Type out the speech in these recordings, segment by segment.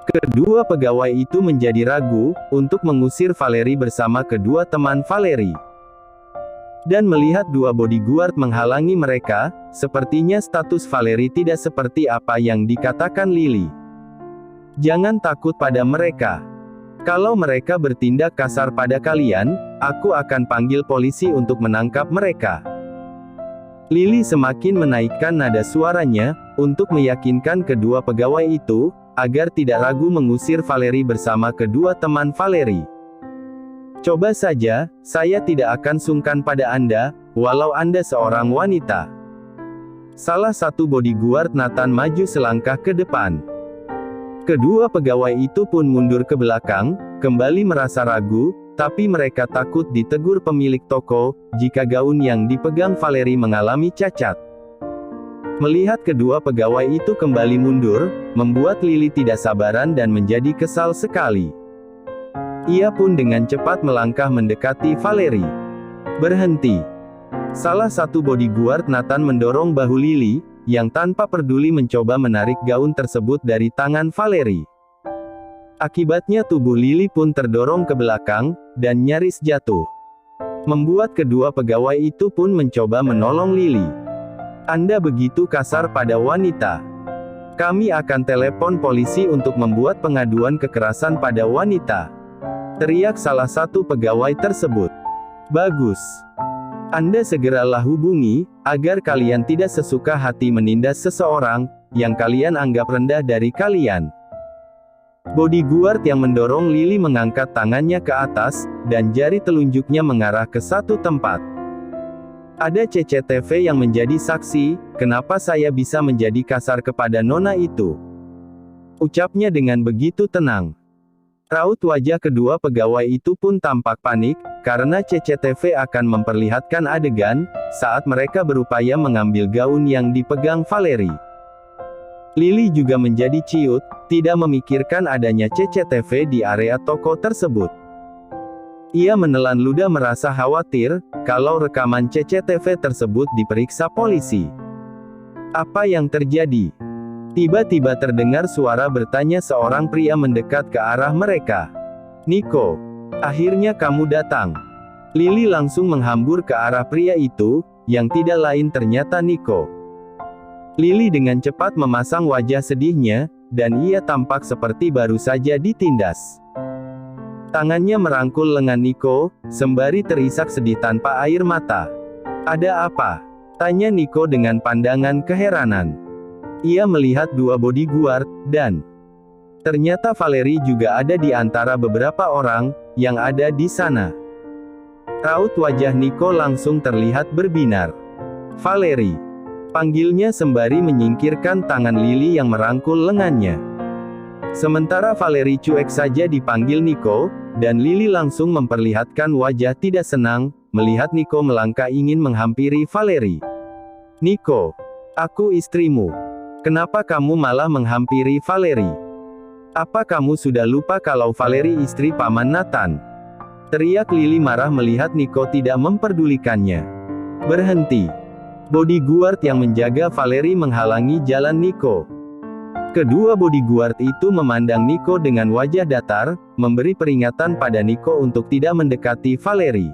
Kedua pegawai itu menjadi ragu untuk mengusir Valeri bersama kedua teman Valeri. Dan melihat dua bodyguard menghalangi mereka, sepertinya status Valeri tidak seperti apa yang dikatakan Lily. Jangan takut pada mereka. Kalau mereka bertindak kasar pada kalian, aku akan panggil polisi untuk menangkap mereka. Lily semakin menaikkan nada suaranya, untuk meyakinkan kedua pegawai itu, agar tidak ragu mengusir Valeri bersama kedua teman Valeri. Coba saja, saya tidak akan sungkan pada Anda, walau Anda seorang wanita. Salah satu bodyguard Nathan maju selangkah ke depan. Kedua pegawai itu pun mundur ke belakang, kembali merasa ragu, tapi mereka takut ditegur pemilik toko, jika gaun yang dipegang Valeri mengalami cacat. Melihat kedua pegawai itu kembali mundur, membuat Lily tidak sabaran dan menjadi kesal sekali. Ia pun dengan cepat melangkah mendekati Valeri. Berhenti. Salah satu bodyguard Nathan mendorong bahu Lily, yang tanpa peduli mencoba menarik gaun tersebut dari tangan Valeri. Akibatnya tubuh Lily pun terdorong ke belakang, dan nyaris jatuh. Membuat kedua pegawai itu pun mencoba menolong Lily. Anda begitu kasar pada wanita. Kami akan telepon polisi untuk membuat pengaduan kekerasan pada wanita. Teriak salah satu pegawai tersebut. Bagus. Anda segeralah hubungi, agar kalian tidak sesuka hati menindas seseorang, yang kalian anggap rendah dari kalian. Bodyguard yang mendorong Lily mengangkat tangannya ke atas, dan jari telunjuknya mengarah ke satu tempat. Ada CCTV yang menjadi saksi, kenapa saya bisa menjadi kasar kepada nona itu? Ucapnya dengan begitu tenang. Raut wajah kedua pegawai itu pun tampak panik, karena CCTV akan memperlihatkan adegan, saat mereka berupaya mengambil gaun yang dipegang Valeri. Lily juga menjadi ciut, tidak memikirkan adanya CCTV di area toko tersebut. Ia menelan ludah merasa khawatir, kalau rekaman CCTV tersebut diperiksa polisi. Apa yang terjadi? Tiba-tiba terdengar suara bertanya seorang pria mendekat ke arah mereka. Nico, akhirnya kamu datang. Lily langsung menghambur ke arah pria itu, yang tidak lain ternyata Nico. Lily dengan cepat memasang wajah sedihnya, dan ia tampak seperti baru saja ditindas. Tangannya merangkul lengan Nico, sembari terisak sedih tanpa air mata. Ada apa? Tanya Nico dengan pandangan keheranan. Ia melihat dua bodyguard, dan ternyata Valeri juga ada di antara beberapa orang yang ada di sana. Raut wajah Nico langsung terlihat berbinar. Valeri, panggilnya sembari menyingkirkan tangan Lily yang merangkul lengannya. Sementara Valeri cuek saja dipanggil Nico, dan Lily langsung memperlihatkan wajah tidak senang, melihat Nico melangkah ingin menghampiri Valeri. Nico, aku istrimu. Kenapa kamu malah menghampiri Valeri? Apa kamu sudah lupa kalau Valeri istri Paman Nathan? Teriak Lily marah melihat Nico tidak memperdulikannya. Berhenti. Bodyguard yang menjaga Valeri menghalangi jalan Nico. Kedua bodyguard itu memandang Nico dengan wajah datar, memberi peringatan pada Nico untuk tidak mendekati Valeri.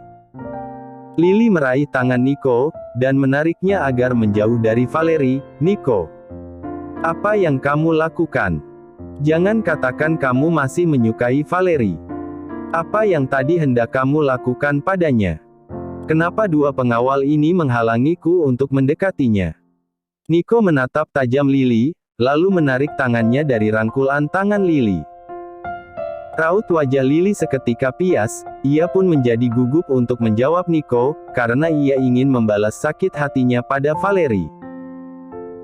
Lily meraih tangan Nico, dan menariknya agar menjauh dari Valeri. Nico, apa yang kamu lakukan? Jangan katakan kamu masih menyukai Valeri. Apa yang tadi hendak kamu lakukan padanya? Kenapa dua pengawal ini menghalangiku untuk mendekatinya? Nico menatap tajam Lily, lalu menarik tangannya dari rangkulan tangan Lily. Raut wajah Lily seketika pias, ia pun menjadi gugup untuk menjawab Nico, karena ia ingin membalas sakit hatinya pada Valeri.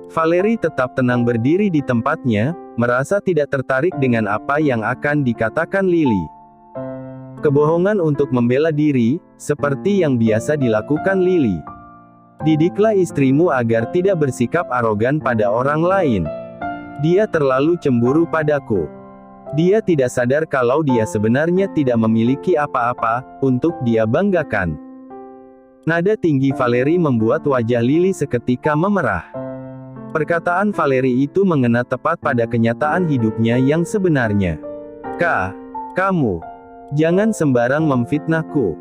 Valeri tetap tenang berdiri di tempatnya, merasa tidak tertarik dengan apa yang akan dikatakan Lily. Kebohongan untuk membela diri, seperti yang biasa dilakukan Lily. Didiklah istrimu agar tidak bersikap arogan pada orang lain. Dia terlalu cemburu padaku. Dia tidak sadar kalau dia sebenarnya tidak memiliki apa-apa untuk dia banggakan. Nada tinggi Valeri membuat wajah Lily seketika memerah. Perkataan Valeri itu mengena tepat pada kenyataan hidupnya yang sebenarnya. Kamu. Jangan sembarang memfitnahku.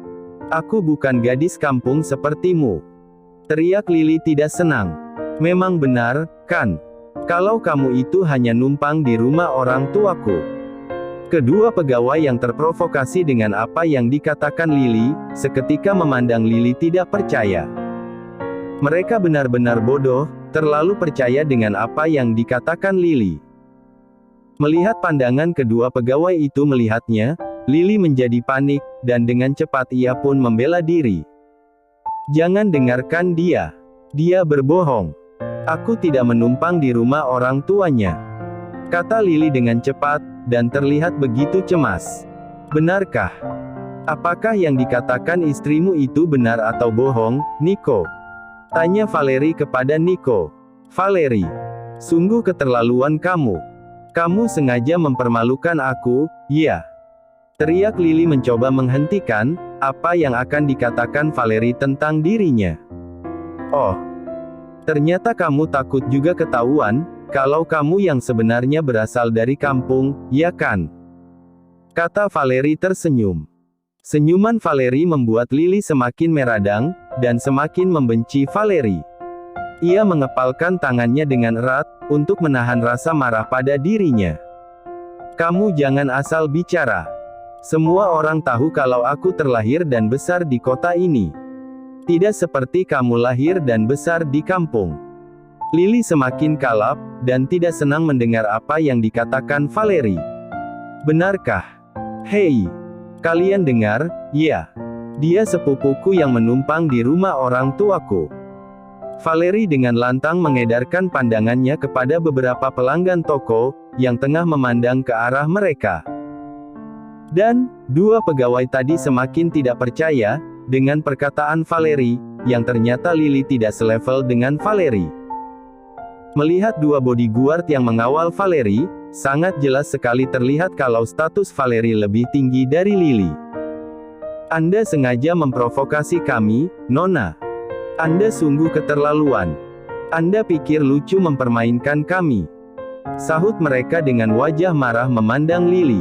Aku bukan gadis kampung sepertimu. Teriak Lily tidak senang. Memang benar, kan? Kalau kamu itu hanya numpang di rumah orang tuaku. Kedua pegawai yang terprovokasi dengan apa yang dikatakan Lily, seketika memandang Lily tidak percaya. Mereka benar-benar bodoh, terlalu percaya dengan apa yang dikatakan Lily. Melihat pandangan kedua pegawai itu melihatnya, Lily menjadi panik, dan dengan cepat ia pun membela diri. Jangan dengarkan dia. Dia berbohong. Aku tidak menumpang di rumah orang tuanya, kata Lily dengan cepat, dan terlihat begitu cemas. Benarkah? Apakah yang dikatakan istrimu itu benar atau bohong, Nico? Tanya Valeri kepada Nico. Valeri, sungguh keterlaluan kamu. Kamu sengaja mempermalukan aku, ya? Teriak Lily mencoba menghentikan apa yang akan dikatakan Valeri tentang dirinya. Oh, ternyata kamu takut juga ketahuan, kalau kamu yang sebenarnya berasal dari kampung, ya kan? Kata Valeri tersenyum. Senyuman Valeri membuat Lily semakin meradang, dan semakin membenci Valeri. Ia mengepalkan tangannya dengan erat, untuk menahan rasa marah pada dirinya. Kamu jangan asal bicara. Semua orang tahu kalau aku terlahir dan besar di kota ini. Tidak seperti kamu lahir dan besar di kampung. Lily semakin kalap, dan tidak senang mendengar apa yang dikatakan Valeri. Benarkah? Hei, kalian dengar, ya? Dia sepupuku yang menumpang di rumah orang tuaku. Valeri dengan lantang mengedarkan pandangannya kepada beberapa pelanggan toko, yang tengah memandang ke arah mereka. Dan, dua pegawai tadi semakin tidak percaya, dengan perkataan Valeri, yang ternyata Lily tidak selevel dengan Valeri. Melihat dua bodyguard yang mengawal Valeri, sangat jelas sekali terlihat kalau status Valeri lebih tinggi dari Lily. Anda sengaja memprovokasi kami, Nona. Anda sungguh keterlaluan. Anda pikir lucu mempermainkan kami. Sahut mereka dengan wajah marah memandang Lily.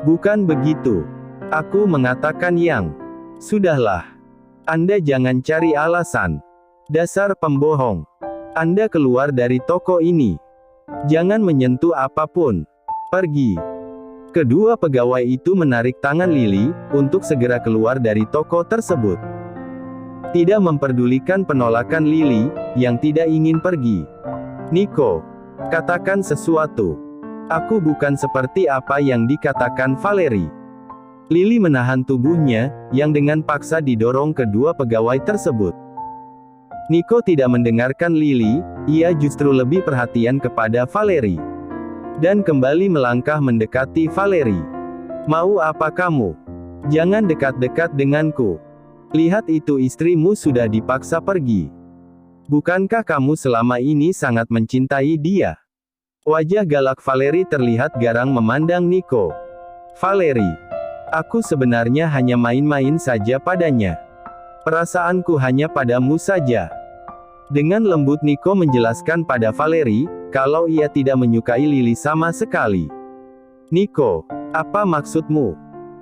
Bukan begitu. Aku mengatakan yang. Sudahlah. Anda jangan cari alasan. Dasar pembohong. Anda keluar dari toko ini. Jangan menyentuh apapun. Pergi. Kedua pegawai itu menarik tangan Lily, untuk segera keluar dari toko tersebut. Tidak memperdulikan penolakan Lily, yang tidak ingin pergi. Nico, katakan sesuatu. Aku bukan seperti apa yang dikatakan Valeri. Lily menahan tubuhnya, yang dengan paksa didorong kedua pegawai tersebut. Nico tidak mendengarkan Lily, ia justru lebih perhatian kepada Valeri. Dan kembali melangkah mendekati Valeri. Mau apa kamu? Jangan dekat-dekat denganku. Lihat itu istrimu sudah dipaksa pergi. Bukankah kamu selama ini sangat mencintai dia? Wajah galak Valeri terlihat garang memandang Nico. Valeri, aku sebenarnya hanya main-main saja padanya. Perasaanku hanya padamu saja. Dengan lembut Nico menjelaskan pada Valeri, kalau ia tidak menyukai Lily sama sekali. Nico, apa maksudmu?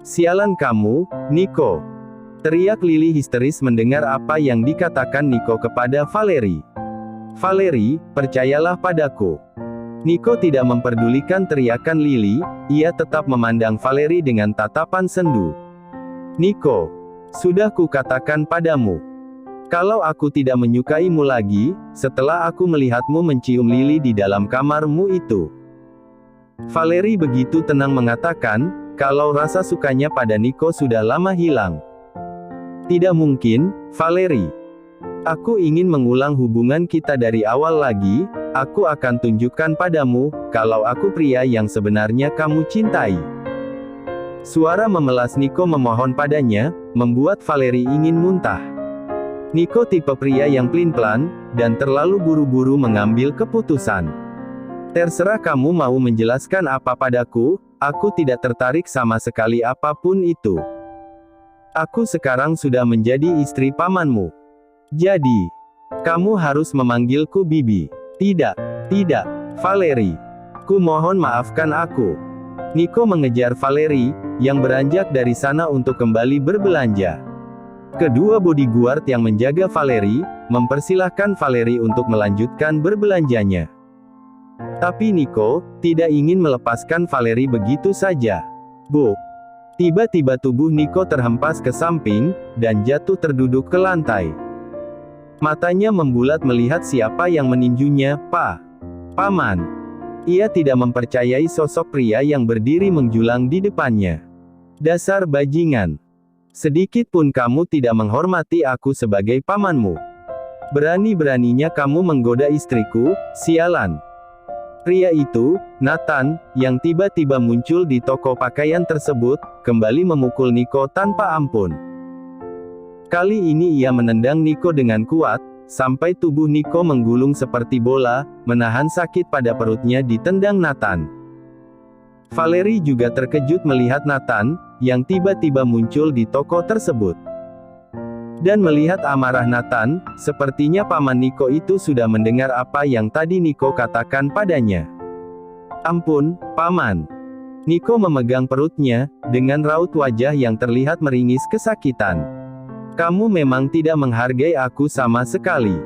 Sialan kamu, Nico. Teriak Lily histeris mendengar apa yang dikatakan Nico kepada Valeri. Valeri, percayalah padaku. Nico tidak memperdulikan teriakan Lily, ia tetap memandang Valeri dengan tatapan sendu. Nico, sudah kukatakan padamu. Kalau aku tidak menyukaimu lagi, setelah aku melihatmu mencium Lily di dalam kamarmu itu. Valeri begitu tenang mengatakan, kalau rasa sukanya pada Nico sudah lama hilang. Tidak mungkin, Valeri. Aku ingin mengulang hubungan kita dari awal lagi, aku akan tunjukkan padamu, kalau aku pria yang sebenarnya kamu cintai. Suara memelas Nico memohon padanya, membuat Valeri ingin muntah. Nico tipe pria yang pelin-pelan, dan terlalu buru-buru mengambil keputusan. Terserah kamu mau menjelaskan apa padaku, aku tidak tertarik sama sekali apapun itu. Aku sekarang sudah menjadi istri pamanmu. Jadi, Kamu harus memanggilku Bibi. Tidak, tidak, Valerie. Ku mohon maafkan aku. Nico mengejar Valerie, yang beranjak dari sana untuk kembali berbelanja. Kedua bodyguard yang menjaga Valerie, mempersilahkan Valerie untuk melanjutkan berbelanjanya. Tapi Nico tidak ingin melepaskan Valerie begitu saja. Bu! Tiba-tiba tubuh Nico terhempas ke samping, dan jatuh terduduk ke lantai. Matanya membulat melihat siapa yang meninjunya. Paman. Ia tidak mempercayai sosok pria yang berdiri menjulang di depannya. Dasar bajingan. Sedikit pun kamu tidak menghormati aku sebagai pamanmu. Berani-beraninya kamu menggoda istriku, sialan. Pria itu, Nathan, yang tiba-tiba muncul di toko pakaian tersebut, kembali memukul Nico tanpa ampun. Kali ini ia menendang Nico dengan kuat, sampai tubuh Nico menggulung seperti bola, menahan sakit pada perutnya ditendang Nathan. Valerie juga terkejut melihat Nathan, yang tiba-tiba muncul di toko tersebut. Dan melihat amarah Nathan, sepertinya paman Nico itu sudah mendengar apa yang tadi Nico katakan padanya. Ampun, paman. Nico memegang perutnya, dengan raut wajah yang terlihat meringis kesakitan. Kamu memang tidak menghargai aku sama sekali.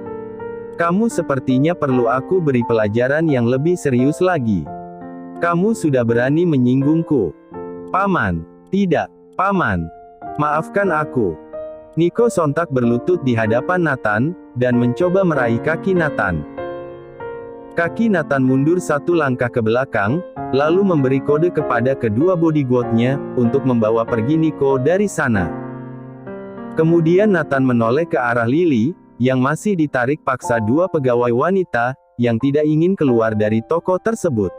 Kamu sepertinya perlu aku beri pelajaran yang lebih serius lagi. Kamu sudah berani menyinggungku. Paman. Tidak, paman. Maafkan aku. Nico sontak berlutut di hadapan Nathan, dan mencoba meraih kaki Nathan. Kaki Nathan mundur satu langkah ke belakang, lalu memberi kode kepada kedua bodyguard-nya, untuk membawa pergi Nico dari sana. Kemudian Nathan menoleh ke arah Lily, yang masih ditarik paksa dua pegawai wanita, yang tidak ingin keluar dari toko tersebut.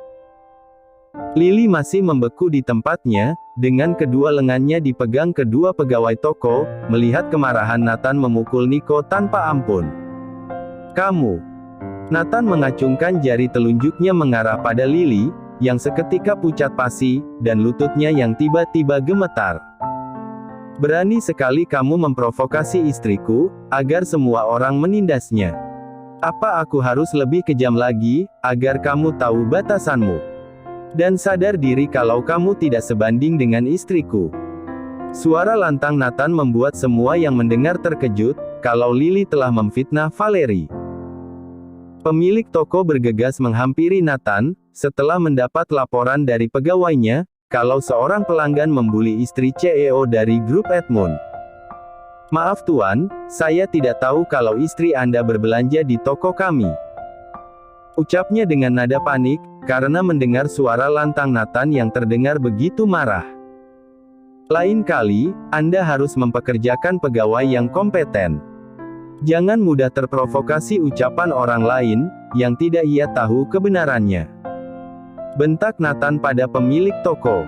Lily masih membeku di tempatnya, dengan kedua lengannya dipegang kedua pegawai toko, melihat kemarahan Nathan memukul Nico tanpa ampun. Kamu. Nathan mengacungkan jari telunjuknya mengarah pada Lily, yang seketika pucat pasi, dan lututnya yang tiba-tiba gemetar. Berani sekali kamu memprovokasi istriku, agar semua orang menindasnya. Apa aku harus lebih kejam lagi, agar kamu tahu batasanmu? Dan sadar diri kalau kamu tidak sebanding dengan istriku. Suara lantang Nathan membuat semua yang mendengar terkejut, kalau Lily telah memfitnah Valerie. Pemilik toko bergegas menghampiri Nathan, setelah mendapat laporan dari pegawainya, kalau seorang pelanggan membuli istri CEO dari grup Edmund. Maaf tuan, saya tidak tahu kalau istri Anda berbelanja di toko kami. Ucapnya dengan nada panik, karena mendengar suara lantang Nathan yang terdengar begitu marah. Lain kali, Anda harus mempekerjakan pegawai yang kompeten. Jangan mudah terprovokasi ucapan orang lain, yang tidak ia tahu kebenarannya. Bentak Nathan pada pemilik toko.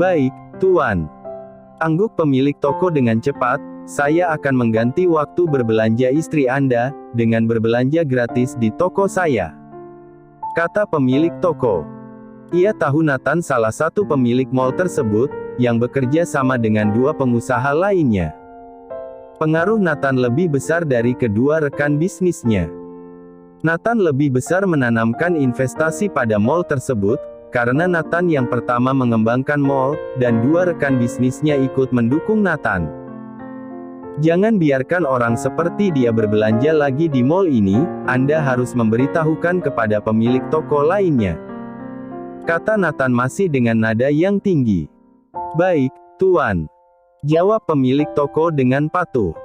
Baik, tuan. Angguk pemilik toko dengan cepat, saya akan mengganti waktu berbelanja istri Anda, dengan berbelanja gratis di toko saya. Kata pemilik toko. Ia tahu Nathan salah satu pemilik mall tersebut, yang bekerja sama dengan dua pengusaha lainnya. Pengaruh Nathan lebih besar dari kedua rekan bisnisnya. Nathan lebih besar menanamkan investasi pada mall tersebut, karena Nathan yang pertama mengembangkan mall, dan dua rekan bisnisnya ikut mendukung Nathan. Jangan biarkan orang seperti dia berbelanja lagi di mall ini, Anda harus memberitahukan kepada pemilik toko lainnya. Kata Nathan masih dengan nada yang tinggi. Baik, tuan. Jawab pemilik toko dengan patuh.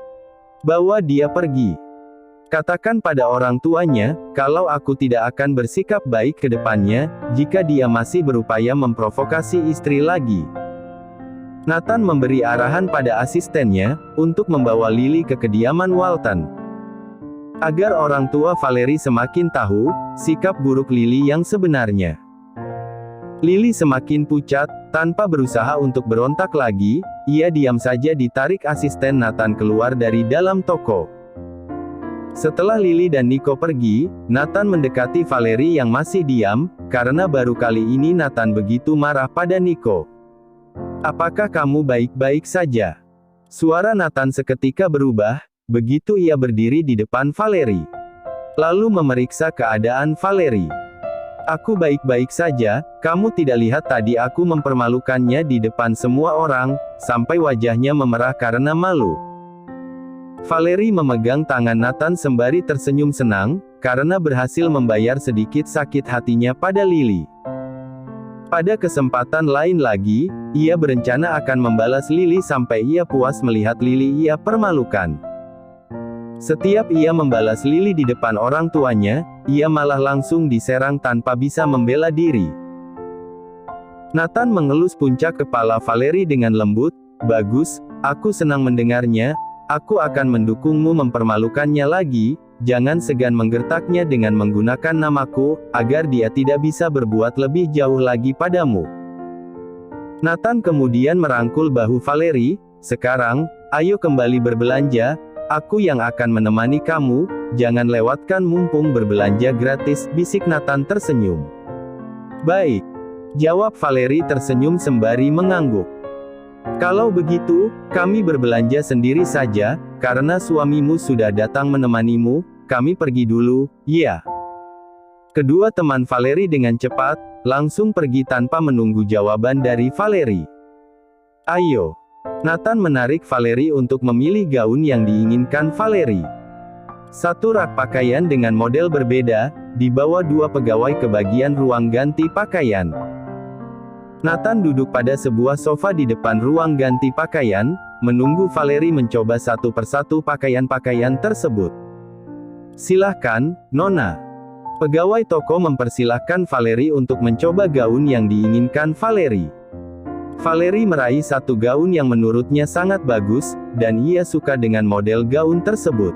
Bawa dia pergi. Katakan pada orang tuanya, kalau aku tidak akan bersikap baik ke depannya, jika dia masih berupaya memprovokasi istri lagi. Nathan memberi arahan pada asistennya, untuk membawa Lily ke kediaman Walton. Agar orang tua Valerie semakin tahu, sikap buruk Lily yang sebenarnya. Lily semakin pucat, tanpa berusaha untuk berontak lagi, ia diam saja ditarik asisten Nathan keluar dari dalam toko. Setelah Lily dan Nico pergi, Nathan mendekati Valerie yang masih diam, karena baru kali ini Nathan begitu marah pada Nico. Apakah kamu baik-baik saja? Suara Nathan seketika berubah, begitu ia berdiri di depan Valerie. Lalu memeriksa keadaan Valerie. "Aku baik-baik saja, kamu tidak lihat tadi aku mempermalukannya di depan semua orang, sampai wajahnya memerah karena malu." Valerie memegang tangan Nathan sembari tersenyum senang, karena berhasil membayar sedikit sakit hatinya pada Lily. Pada kesempatan lain lagi, ia berencana akan membalas Lily sampai ia puas melihat Lily ia permalukan. Setiap ia membalas Lily di depan orang tuanya, ia malah langsung diserang tanpa bisa membela diri. Nathan mengelus puncak kepala Valerie dengan lembut. "Bagus, aku senang mendengarnya. Aku akan mendukungmu mempermalukannya lagi. Jangan segan menggertaknya dengan menggunakan namaku, agar dia tidak bisa berbuat lebih jauh lagi padamu." Nathan kemudian merangkul bahu Valerie. "Sekarang, ayo kembali berbelanja. Aku yang akan menemani kamu, jangan lewatkan mumpung berbelanja gratis," bisik Nathan tersenyum. "Baik," jawab Valerie tersenyum sembari mengangguk. "Kalau begitu, kami berbelanja sendiri saja, karena suamimu sudah datang menemanimu. Kami pergi dulu, ya." Kedua teman Valerie dengan cepat, langsung pergi tanpa menunggu jawaban dari Valerie. "Ayo." Nathan menarik Valerie untuk memilih gaun yang diinginkan Valerie. Satu rak pakaian dengan model berbeda, dibawa dua pegawai ke bagian ruang ganti pakaian. Nathan duduk pada sebuah sofa di depan ruang ganti pakaian, menunggu Valerie mencoba satu persatu pakaian-pakaian tersebut. "Silahkan, Nona." Pegawai toko mempersilahkan Valerie untuk mencoba gaun yang diinginkan Valerie. Valerie meraih satu gaun yang menurutnya sangat bagus, dan ia suka dengan model gaun tersebut.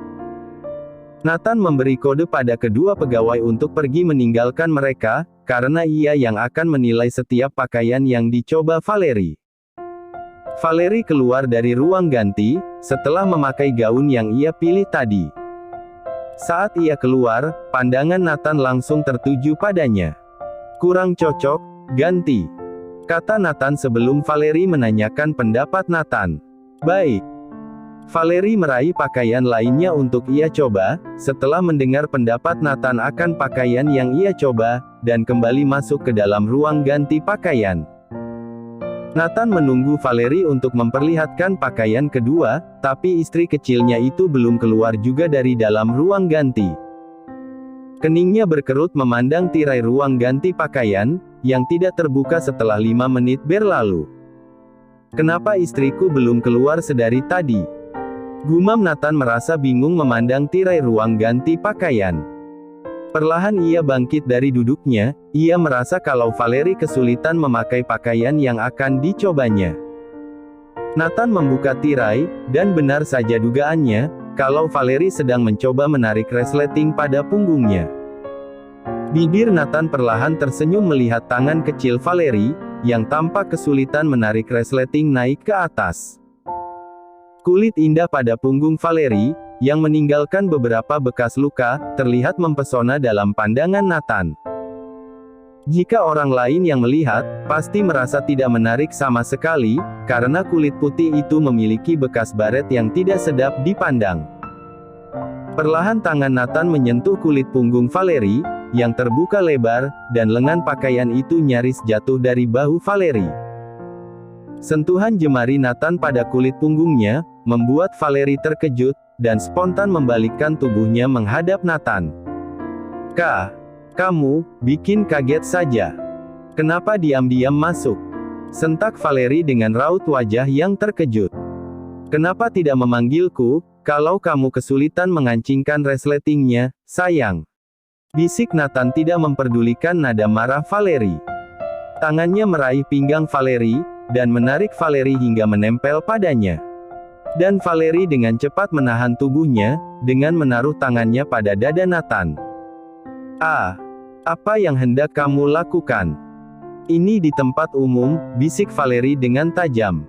Nathan memberi kode pada kedua pegawai untuk pergi meninggalkan mereka, karena ia yang akan menilai setiap pakaian yang dicoba Valerie. Valerie keluar dari ruang ganti, setelah memakai gaun yang ia pilih tadi. Saat ia keluar, pandangan Nathan langsung tertuju padanya. "Kurang cocok, ganti," kata Nathan sebelum Valerie menanyakan pendapat Nathan. "Baik." Valerie meraih pakaian lainnya untuk ia coba, setelah mendengar pendapat Nathan akan pakaian yang ia coba, dan kembali masuk ke dalam ruang ganti pakaian. Nathan menunggu Valerie untuk memperlihatkan pakaian kedua, tapi istri kecilnya itu belum keluar juga dari dalam ruang ganti. Keningnya berkerut memandang tirai ruang ganti pakaian, yang tidak terbuka setelah 5 menit berlalu. "Kenapa istriku belum keluar sedari tadi?" gumam Nathan merasa bingung memandang tirai ruang ganti pakaian. Perlahan ia bangkit dari duduknya, ia merasa kalau Valerie kesulitan memakai pakaian yang akan dicobanya. Nathan membuka tirai, dan benar saja dugaannya, kalau Valerie sedang mencoba menarik resleting pada punggungnya. Bibir Nathan perlahan tersenyum melihat tangan kecil Valerie, yang tampak kesulitan menarik resleting naik ke atas. Kulit indah pada punggung Valerie, yang meninggalkan beberapa bekas luka, terlihat mempesona dalam pandangan Nathan. Jika orang lain yang melihat, pasti merasa tidak menarik sama sekali, karena kulit putih itu memiliki bekas baret yang tidak sedap dipandang. Perlahan tangan Nathan menyentuh kulit punggung Valerie, yang terbuka lebar, dan lengan pakaian itu nyaris jatuh dari bahu Valerie. Sentuhan jemari Nathan pada kulit punggungnya, membuat Valerie terkejut, dan spontan membalikkan tubuhnya menghadap Nathan. Kamu bikin kaget saja. Kenapa diam-diam masuk?" sentak Valerie dengan raut wajah yang terkejut. "Kenapa tidak memanggilku, kalau kamu kesulitan mengancingkan resletingnya, sayang?" bisik Nathan tidak memperdulikan nada marah Valerie. Tangannya meraih pinggang Valerie, dan menarik Valerie hingga menempel padanya. Dan Valerie dengan cepat menahan tubuhnya, dengan menaruh tangannya pada dada Nathan. Apa yang hendak kamu lakukan?" "Ini di tempat umum," bisik Valerie dengan tajam.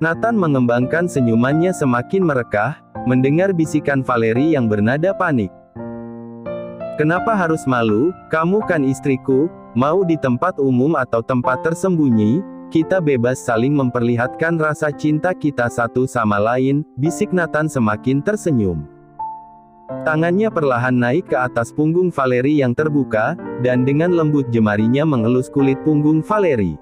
Nathan mengembangkan senyumannya semakin merekah, mendengar bisikan Valerie yang bernada panik. "Kenapa harus malu? Kamu kan istriku, mau di tempat umum atau tempat tersembunyi, kita bebas saling memperlihatkan rasa cinta kita satu sama lain, bisik Nathan semakin tersenyum. Tangannya perlahan naik ke atas punggung Valerie yang terbuka, dan dengan lembut jemarinya mengelus kulit punggung Valerie.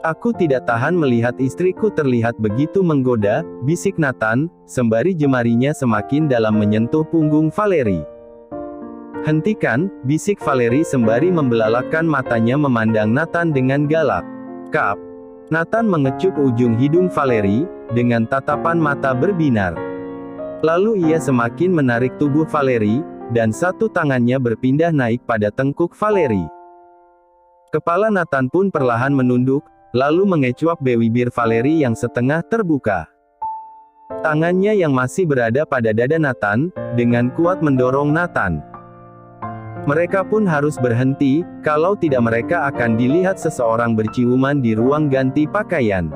Aku tidak tahan melihat istriku terlihat begitu menggoda, bisik Nathan, sembari jemarinya semakin dalam menyentuh punggung Valerie. Hentikan, bisik Valerie sembari membelalakkan matanya memandang Nathan dengan galak. Kap. Nathan mengecup ujung hidung Valerie, dengan tatapan mata berbinar. Lalu ia semakin menarik tubuh Valerie, dan satu tangannya berpindah naik pada tengkuk Valerie. Kepala Nathan pun perlahan menunduk, lalu mengecuap bibir Valerie yang setengah terbuka. Tangannya yang masih berada pada dada Nathan, dengan kuat mendorong Nathan. Mereka pun harus berhenti, kalau tidak mereka akan dilihat seseorang berciuman di ruang ganti pakaian.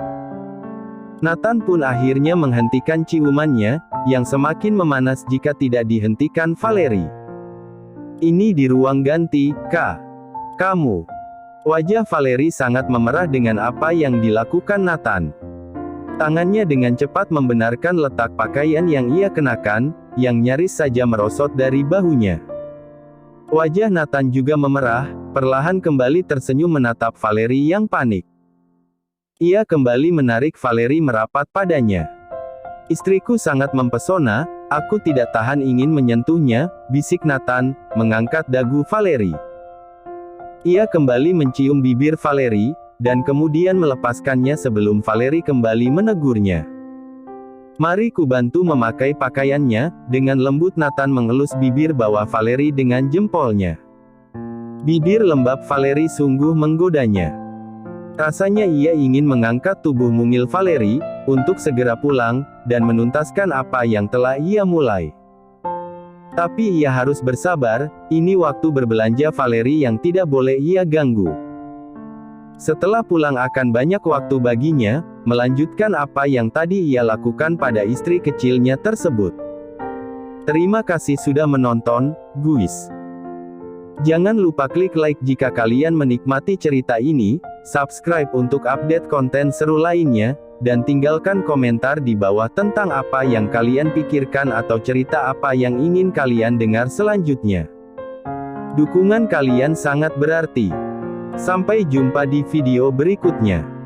Nathan pun akhirnya menghentikan ciumannya, yang semakin memanas jika tidak dihentikan Valerie. Ini di ruang ganti, Kak. Kamu. Wajah Valerie sangat memerah dengan apa yang dilakukan Nathan. Tangannya dengan cepat membenarkan letak pakaian yang ia kenakan, yang nyaris saja merosot dari bahunya. Wajah Nathan juga memerah, perlahan kembali tersenyum menatap Valerie yang panik. Ia kembali menarik Valerie merapat padanya. Istriku sangat mempesona, aku tidak tahan ingin menyentuhnya, bisik Nathan, mengangkat dagu Valerie. Ia kembali mencium bibir Valerie, dan kemudian melepaskannya sebelum Valerie kembali menegurnya. Mari ku bantu memakai pakaiannya, dengan lembut Nathan mengelus bibir bawah Valerie dengan jempolnya. Bibir lembab Valerie sungguh menggodanya. Rasanya ia ingin mengangkat tubuh mungil Valerie, untuk segera pulang, dan menuntaskan apa yang telah ia mulai. Tapi ia harus bersabar, ini waktu berbelanja Valerie yang tidak boleh ia ganggu. Setelah pulang akan banyak waktu baginya, melanjutkan apa yang tadi ia lakukan pada istri kecilnya tersebut. Terima kasih sudah menonton, guys. Jangan lupa klik like jika kalian menikmati cerita ini, subscribe untuk update konten seru lainnya, dan tinggalkan komentar di bawah tentang apa yang kalian pikirkan atau cerita apa yang ingin kalian dengar selanjutnya. Dukungan kalian sangat berarti. Sampai jumpa di video berikutnya.